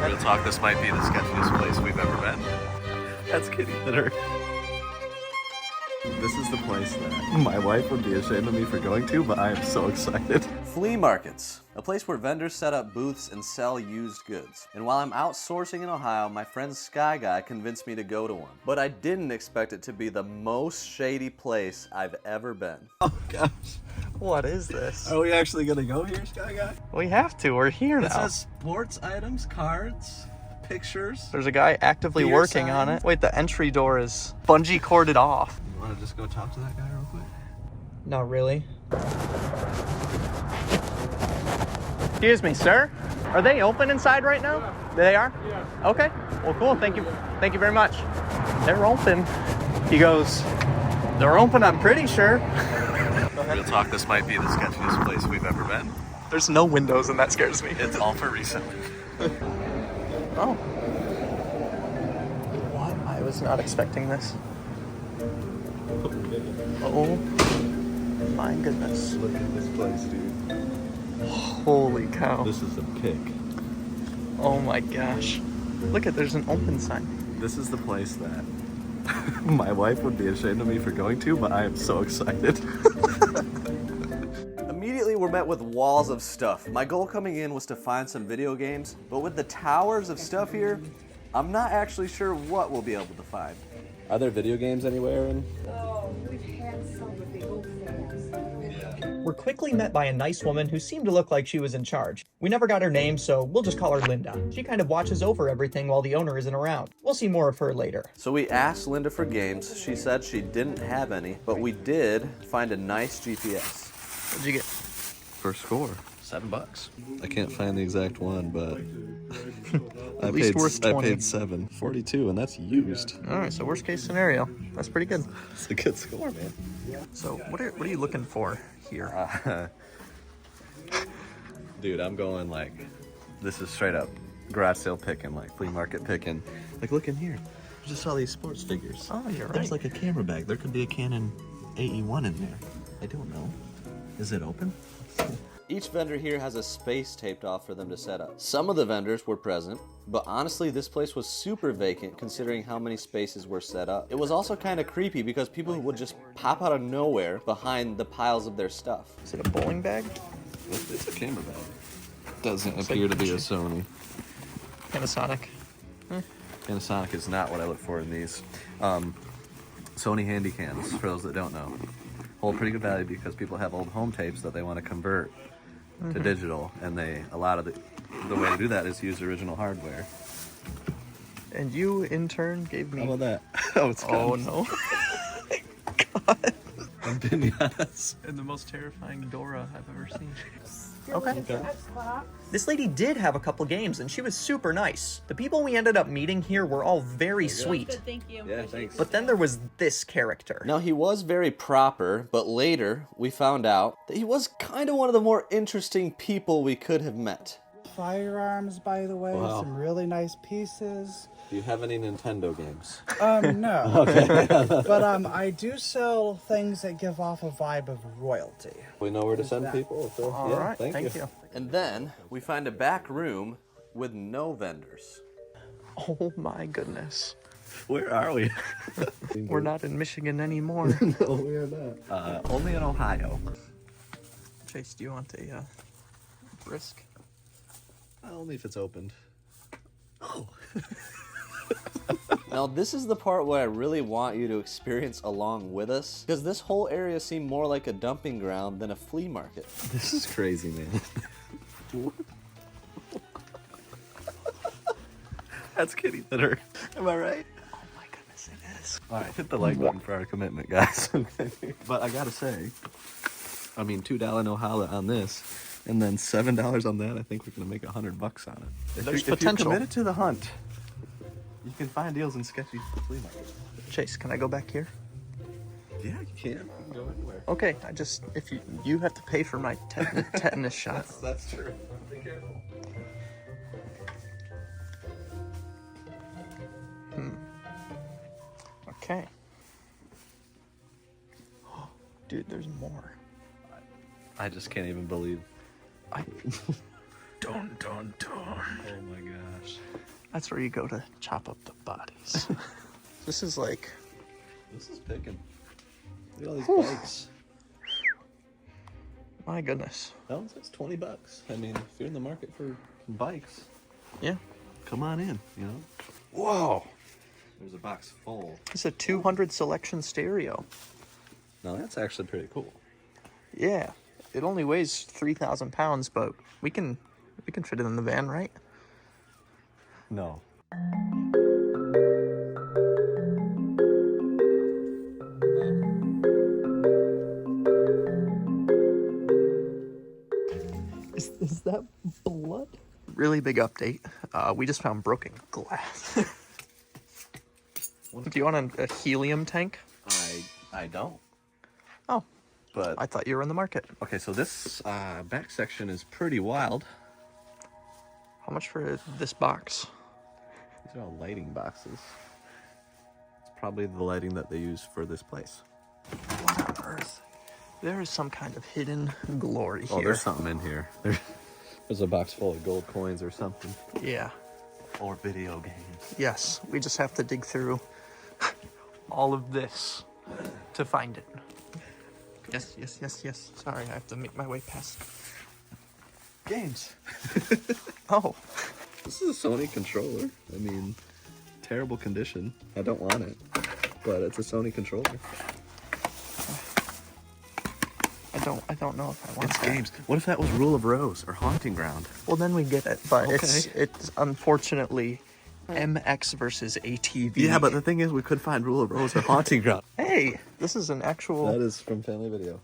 Real talk, this might be the sketchiest place we've ever been. That's kitty litter. This is the place that my wife would be ashamed of me for going to, but I am so excited. Flea markets, a place where vendors set up booths and sell used goods. And while I'm out sourcing in Ohio, my friend Sky Guy convinced me to go to one. But I didn't expect it to be the most shady place I've ever been. Oh gosh. What is this? Are we actually gonna go here, Sky Guy? We have to. We're here now. It says sports items, cards, pictures. There's a guy actively Beer working on signs. it. Wait, the entry door is bungee corded off. You wanna just go talk to that guy real quick? Not really. Excuse me, sir. Are they open inside right now? Yeah. They are? Yeah. Okay. Well, cool. Thank you. Thank you very much. They're open. He goes, they're open, I'm pretty sure. Real talk, this might be the sketchiest place we've ever been. There's no windows and that scares me. It's all for recent. Oh. What? I was not expecting this. Oh my goodness. Look at this place, dude. Holy cow. This is a pick. Oh my gosh. Look at, there's an open sign. This is the place that my wife would be ashamed of me for going to, but I am so excited. Immediately we're met with walls of stuff. My goal coming in was to find some video games, but with the towers of stuff here, I'm not actually sure what we'll be able to find. Are there video games anywhere in? Oh, we've had some, but they go fast. We're quickly met by a nice woman who seemed to look like she was in charge. We never got her name, so we'll just call her Linda. She kind of watches over everything while the owner isn't around. We'll see more of her later. So we asked Linda for games. She said she didn't have any, but we did find a nice GPS. What'd you get? First score, $7. I can't find the exact one, but At least worth 20. I paid $7.42, and that's used. All right, so worst case scenario. That's pretty good. It's a good score, man. So what are you looking for here? Dude, I'm going like, this is straight up garage sale picking, like flea market picking. Like, look in here. I just saw these sports figures. Oh, you're right. There's like a camera bag. There could be a Canon AE1 in there. I don't know. Is it open? Each vendor here has a space taped off for them to set up. Some of the vendors were present, but honestly this place was super vacant considering how many spaces were set up. It was also kind of creepy because people would just pop out of nowhere behind the piles of their stuff. Is it a bowling bag? It's a camera bag. Doesn't appear to be a Sony. Panasonic. Panasonic is not what I look for in these. Sony handy cams, for those that don't know. Hold pretty good value because people have old home tapes that they want to convert to digital, and a lot of the way to do that is use original hardware. And you, in turn, gave me... How about that? Oh, it's Oh, gone. no. God. And pinatas. And the most terrifying Dora I've ever seen. Okay. Okay. This lady did have a couple games, and she was super nice. The people we ended up meeting here were all very sweet. Good, thank you. Yeah, thanks. But then there was this character. Now he was very proper, but later we found out that he was kind of one of the more interesting people we could have met. Firearms, by the way, Wow. some really nice pieces. Do you have any Nintendo games? No. Okay. But I do sell things that give off a vibe of royalty. We know where to send people. So, All yeah, right, thank you. And then we find a back room with no vendors. Oh my goodness. Where are we? We're not in Michigan anymore. No, we are not. Only in Ohio. Chase, do you want a brisk? Only if it's opened. Oh. Now this is the part where I really want you to experience along with us, because this whole area seemed more like a dumping ground than a flea market. This is crazy, man. That's kitty litter. Am I right? Oh my goodness, it is. All right, hit the like button for our commitment, guys. But I gotta say, I mean, $2 no holla on this, and then $7 on that. I think we're gonna make $100 on it. There's If you're potential. committed to the hunt, you can find deals in sketchy flea market. Chase, can I go back here? Yeah, you can. You can go anywhere. Okay, if you have to pay for my tetanus shot. That's true. Be careful. Okay. Dude, there's more. I just can't even believe. Dun dun dun. Oh my gosh. That's where you go to chop up the bodies. This is like... This is picking. Look at all these bikes. My goodness. That one says $20. I mean, if you're in the market for bikes, Yeah. come on in, you know? Whoa. There's a box full. It's a 200 selection stereo. No, that's actually pretty cool. Yeah. It only weighs 3,000 pounds, but we can fit it in the van, right? No. Is that blood? Really big update. We just found broken glass. Do you want a helium tank? I don't. Oh, But I thought you were in the market. okay, so this back section is pretty wild. How much for this box? These are all lighting boxes. It's probably the lighting that they use for this place. What on earth? There is some kind of hidden glory here. Oh, there's something in here. There's a box full of gold coins or something. Yeah. Or video games. Yes, we just have to dig through all of this to find it. Yes, yes, yes, yes. Sorry, I have to make my way past. Games. Oh, This is a Sony controller. I mean, terrible condition. I don't want it, but it's a Sony controller. I don't know if I want It's that. games. What if that was Rule of Rose or Haunting Ground? Well, then we get it, but Okay. it's unfortunately MX versus ATV. Yeah, but the thing is, we could find Rule of Rose or Haunting Ground. Hey, this is an actual. That is from Family Video.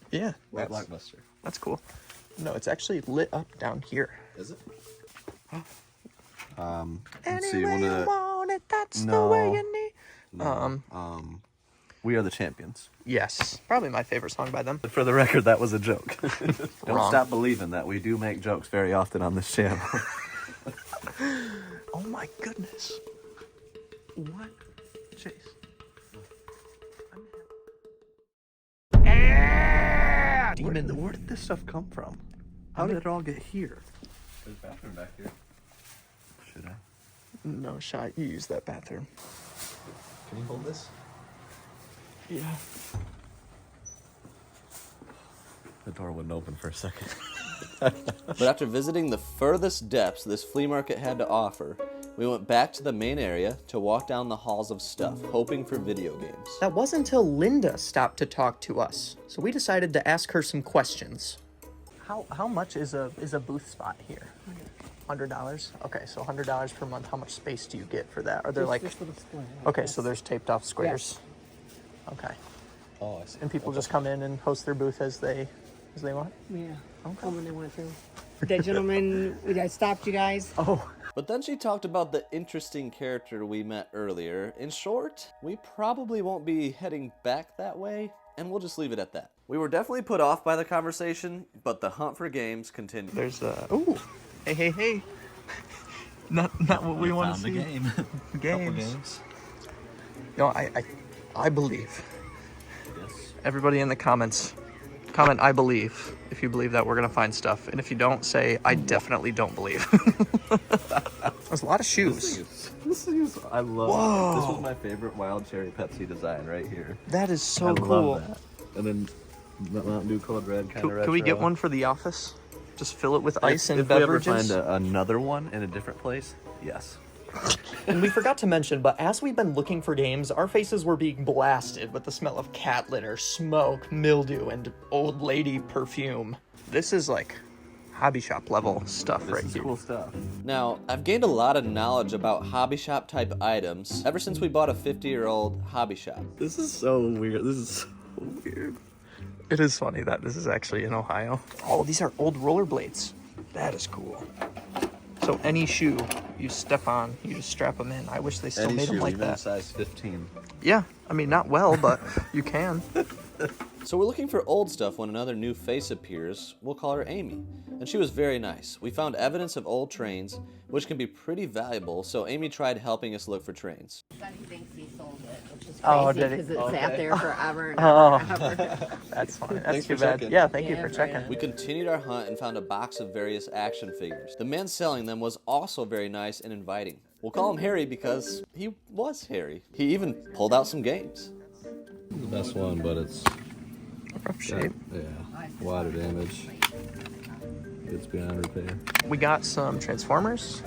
Yeah, Or that's, Blockbuster. that's cool. No, it's actually lit up down here. Is it? Let's Any see. way One of you the. want it, that's the No. way you need. We Are the Champions. Yes, probably my favorite song by them. For the record, that was a joke. Don't Wrong. stop believing that we do make jokes very often on this channel. Oh my goodness. What? Chase. Demon. Where did this stuff come from? How did it all get here? There's a bathroom back here. Should I? No shot. You use that bathroom. Can you hold this? Yeah. The door wouldn't open for a second. But after visiting the furthest depths this flea market had to offer, we went back to the main area to walk down the halls of stuff, hoping for video games. That wasn't until Linda stopped to talk to us, so we decided to ask her some questions. How much is a booth spot here? $100. Okay, so $100 per month. How much space do you get for that? Are there like? Just for the square. Okay, so there's taped off squares. Okay, Oh, I see. and people just come in and host their booth as they want. Yeah. Come when they want to. That gentleman that stopped you guys. Oh, But then she talked about the interesting character we met earlier. In short, we probably won't be heading back that way, and we'll just leave it at that. We were definitely put off by the conversation, but the hunt for games continued. there's ooh, hey. Not what we want to see. game. Games. No, I believe. Yes. Everybody in the comments, comment I believe if you believe that we're gonna find stuff, and if you don't, say I definitely don't believe. There's a lot of shoes. This is I love. Whoa. This was my favorite Wild Cherry Pepsi design right here. That is so I cool. love that. And then Mountain Dew Code Red kind of. Can we get one for the office? Just fill it with ice and if beverages. we ever find another one in a different place, yes. And we forgot to mention, but as we've been looking for games, our faces were being blasted with the smell of cat litter, smoke, mildew, and old lady perfume. This is like hobby shop level stuff This right is here. cool stuff. Now, I've gained a lot of knowledge about hobby shop type items ever since we bought a 50-year-old hobby shop. This is so weird. This is so weird. It is funny that this is actually in Ohio. Oh, these are old rollerblades. That is cool. So any shoe you step on, you just strap them in. I wish they still Any made them shoe, like even that. size 15. Yeah, I mean, not well, but you can. So we're looking for old stuff when another new face appears. We'll call her Amy. And she was very nice. We found evidence of old trains, which can be pretty valuable, so Amy tried helping us look for trains. He thinks he sold it, which is Oh, crazy did he? because it sat there forever and Oh. ever and ever. That's funny. That's Thanks too for bad. checking. Yeah, thank you Yeah, for right checking. on. We continued our hunt and found a box of various action figures. The man selling them was also very nice and inviting. We'll call him Harry because he was hairy. He even pulled out some games. The best one, but it's Rough shape. yeah, water damage. It's beyond repair. We got some Transformers.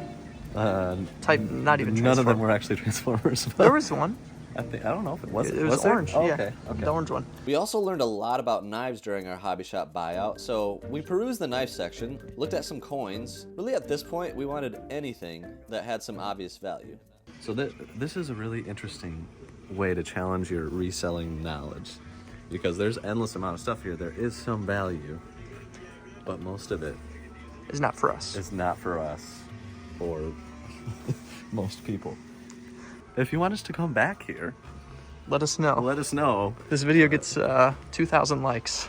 Type, not even none of them were actually Transformers. There was one. I don't know if it was. It was there? orange. Oh, yeah. okay. The orange one. We also learned a lot about knives during our hobby shop buyout, so we perused the knife section, looked at some coins. Really at this point, we wanted anything that had some obvious value. So this is a really interesting way to challenge your reselling knowledge, because there's endless amount of stuff here. There is some value, but most of it It's not for us. is not for us or most people. If you want us to come back here, Let us know. let us know. This video gets 2,000 likes.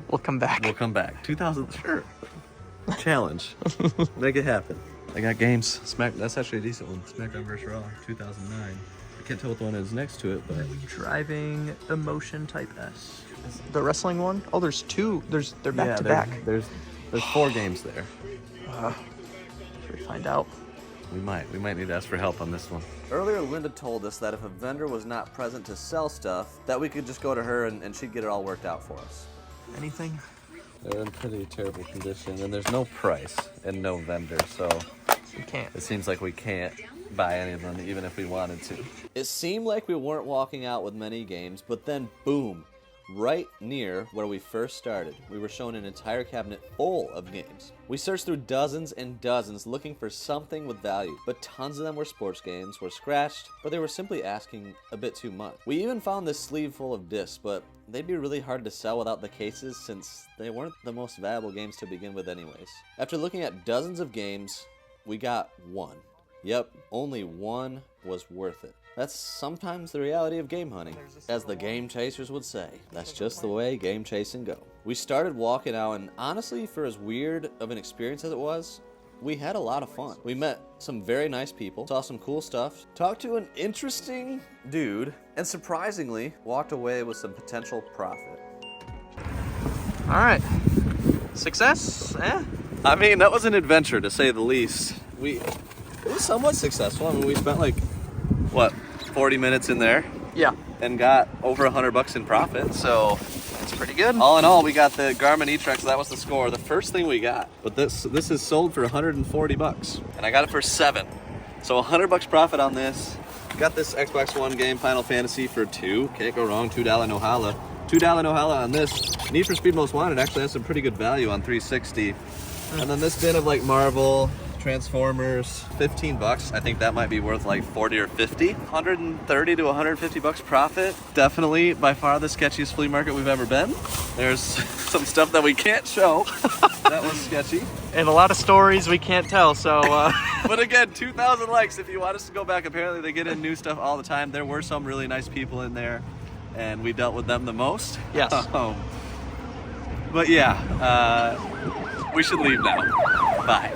We'll come back. We'll come back. 2,000, sure. Challenge. Make it happen. I got games. That's actually a decent one. SmackDown vs. Raw, 2009. I can't tell what the one is next to it, but Driving Emotion Type S. The wrestling one? Oh, there's two. They're back to back. There's 4 games there. Should we find out? We might need to ask for help on this one. Earlier, Linda told us that if a vendor was not present to sell stuff, that we could just go to her and she'd get it all worked out for us. Anything? They're in pretty terrible condition, and there's no price and no vendor, so We can't. it seems like we can't buy any of them, even if we wanted to. It seemed like we weren't walking out with many games, but then boom, right near where we first started, we were shown an entire cabinet full of games. We searched through dozens and dozens looking for something with value, but tons of them were sports games, were scratched, or they were simply asking a bit too much. We even found this sleeve full of discs, but they'd be really hard to sell without the cases since they weren't the most valuable games to begin with anyways. After looking at dozens of games, we got one. Yep, only one was worth it. That's sometimes the reality of game hunting. As the game chasers would say, that's just the way game chasing go. We started walking out, and honestly, for as weird of an experience as it was, we had a lot of fun. We met some very nice people, saw some cool stuff, talked to an interesting dude, and surprisingly, walked away with some potential profit. All right. Success? I mean, that was an adventure, to say the least. It was somewhat successful. I mean, we spent like, 40 minutes in there Yeah. and got over $100 in profit, so It's pretty good. all in all, we got the Garmin E-Trex. That was the score, the first thing we got. But this is sold for $140, and I got it for $7. So $100 profit on this. Got this Xbox One game, Final Fantasy, for $2. Can't go wrong. $2 no holla. $2 no holla on this. Need for Speed Most Wanted actually has some pretty good value on 360. And then this bin of like Marvel, Transformers, $15. I think that might be worth like 40 or 50. 130 to $150 profit. Definitely by far the sketchiest flea market we've ever been. There's some stuff that we can't show. That was sketchy. And a lot of stories we can't tell, so But again, 2,000 likes if you want us to go back. Apparently they get in new stuff all the time. There were some really nice people in there, and we dealt with them the most. Yes. But yeah, we should leave now. Bye.